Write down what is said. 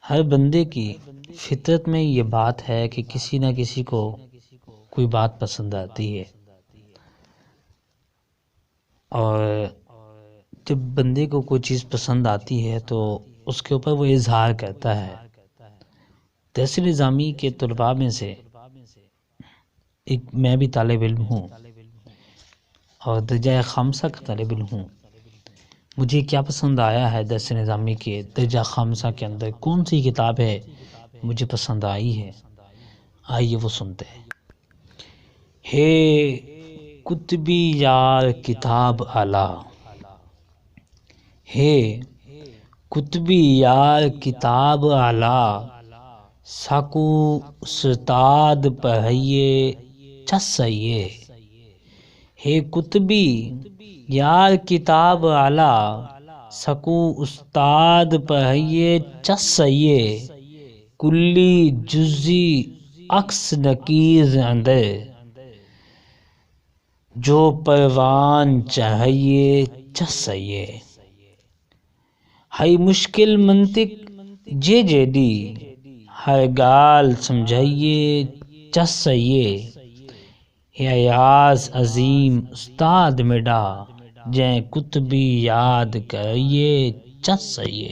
ہر بندے کی فطرت میں یہ بات ہے کہ کسی نہ کسی کو کوئی بات پسند آتی ہے، اور جب بندے کو کوئی چیز پسند آتی ہے تو اس کے اوپر وہ اظہار کرتا ہے۔ درس نظامی کے طلباء میں سے میں بھی طالب علم ہوں اور درجہ خامسہ کا طالب علم ہوں۔ مجھے کیا پسند آیا ہے درس نظامی کے درجہ خامسہ کے اندر، کون سی کتاب ہے مجھے پسند آئی ہے، آئیے وہ سنتے ہیں۔ ہے کتبی یار کتاب اعلیٰ، ہے کتبی یار کتاب اعلیٰ، سکو استاد پڑھائیے چسئیے۔ ہے کتبی یار کتاب اعلیٰ، سکو استاد پڑھائیے چسئیے۔ کلی جزی عکس نکیر اندر، جو پروان چڑھائیے چسئیے۔ ہے مشکل منطق جے دی، ہر گال سمجھائیے چسئیے۔ ہے ایاز عظیم استاد میڈا، جیں کتبی یاد کرائیے چسئیے۔